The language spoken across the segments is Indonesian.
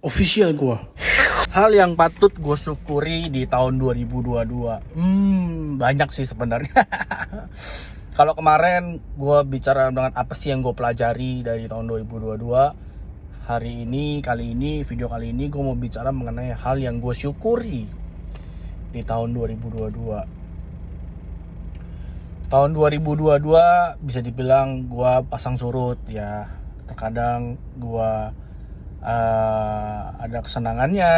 Official gua. Hal yang patut gue syukuri di tahun 2022. Banyak sih sebenarnya. Kalau kemarin gue bicara dengan apa sih yang gue pelajari dari tahun 2022, kali ini video kali ini gue mau bicara mengenai hal yang gue syukuri di tahun 2022. Tahun 2022 bisa dibilang gue pasang surut ya. Terkadang gue ada kesenangannya,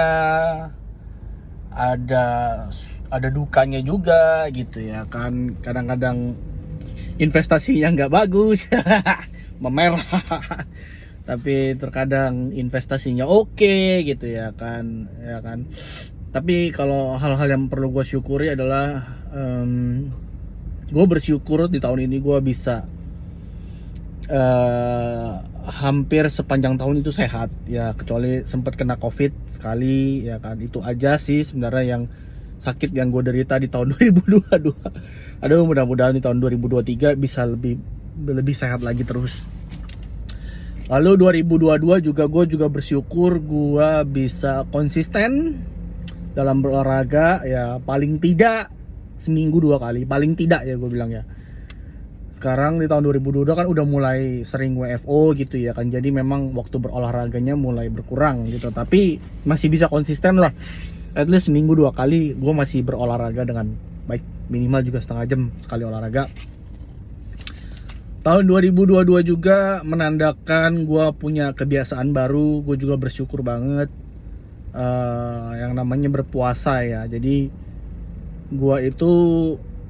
ada dukanya juga gitu ya kan. Kadang-kadang investasinya nggak bagus, memerah. Tapi terkadang investasinya oke gitu ya kan, Tapi kalau hal-hal yang perlu gue syukuri adalah gue bersyukur di tahun ini gue bisa hampir sepanjang tahun itu sehat ya, kecuali sempat kena covid sekali ya kan. Itu aja sih sebenarnya yang sakit yang gue derita di tahun 2022. Aduh, mudah-mudahan di tahun 2023 bisa lebih sehat lagi terus. Lalu 2022 gue juga bersyukur gue bisa konsisten dalam berolahraga ya, paling tidak seminggu 2 kali, paling tidak ya gue bilang ya. Sekarang di tahun 2022 kan udah mulai sering WFO gitu ya kan, jadi memang waktu berolahraganya mulai berkurang gitu, tapi masih bisa konsisten lah, at least seminggu 2 kali gue masih berolahraga dengan baik, minimal juga setengah jam sekali olahraga. Tahun 2022 juga menandakan gue punya kebiasaan baru. Gue juga bersyukur banget yang namanya berpuasa ya. Jadi gue itu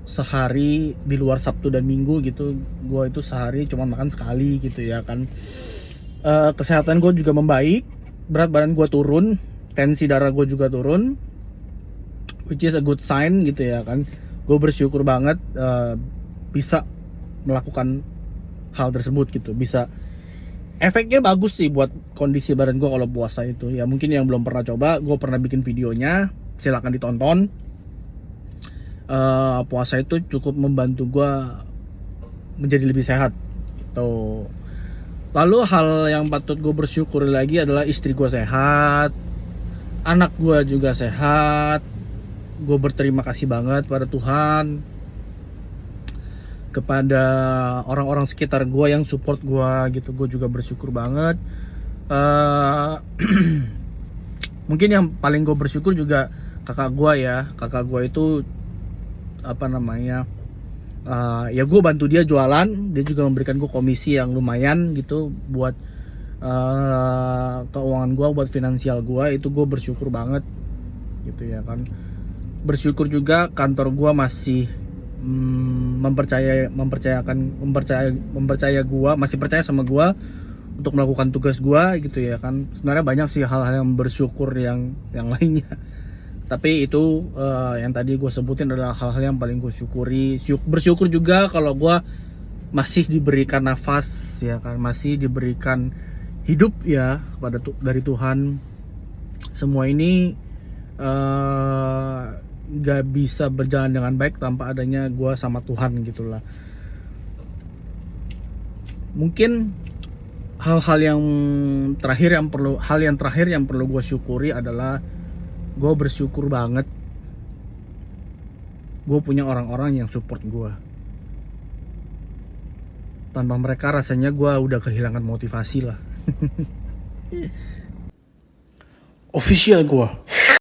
sehari di luar Sabtu dan Minggu gitu, gue itu sehari cuma makan sekali gitu ya kan. Kesehatan gue juga membaik, berat badan gue turun, tensi darah gue juga turun, which is a good sign gitu ya kan. Gue bersyukur banget bisa melakukan hal tersebut gitu, bisa efeknya bagus sih buat kondisi badan gue kalau puasa itu ya. Mungkin yang belum pernah coba, gue pernah bikin videonya, silahkan ditonton. Puasa itu cukup membantu gue menjadi lebih sehat gitu. Lalu hal yang patut gue bersyukur lagi adalah istri gue sehat, anak gue juga sehat. Gue berterima kasih banget pada Tuhan, kepada orang-orang sekitar gue yang support gue gitu. Gue juga bersyukur banget. Mungkin yang paling gue bersyukur juga kakak gue ya. Kakak gue itu ya gue bantu dia jualan, dia juga memberikan gue komisi yang lumayan gitu buat keuangan gue, buat finansial gue. Itu gue bersyukur banget gitu ya kan. Bersyukur juga kantor gue masih mempercaya gue, masih percaya sama gue untuk melakukan tugas gue gitu ya kan. Sebenarnya banyak sih hal-hal yang bersyukur yang lainnya, tapi itu yang tadi gue sebutin adalah hal-hal yang paling gue syukuri. Bersyukur juga kalau gue masih diberikan nafas ya kan, masih diberikan hidup ya dari Tuhan. Semua ini gak bisa berjalan dengan baik tanpa adanya gue sama Tuhan gitulah. Mungkin hal yang terakhir yang perlu gue syukuri adalah gue bersyukur banget gue punya orang-orang yang support gue. Tanpa mereka rasanya gue udah kehilangan motivasi lah. Official gue.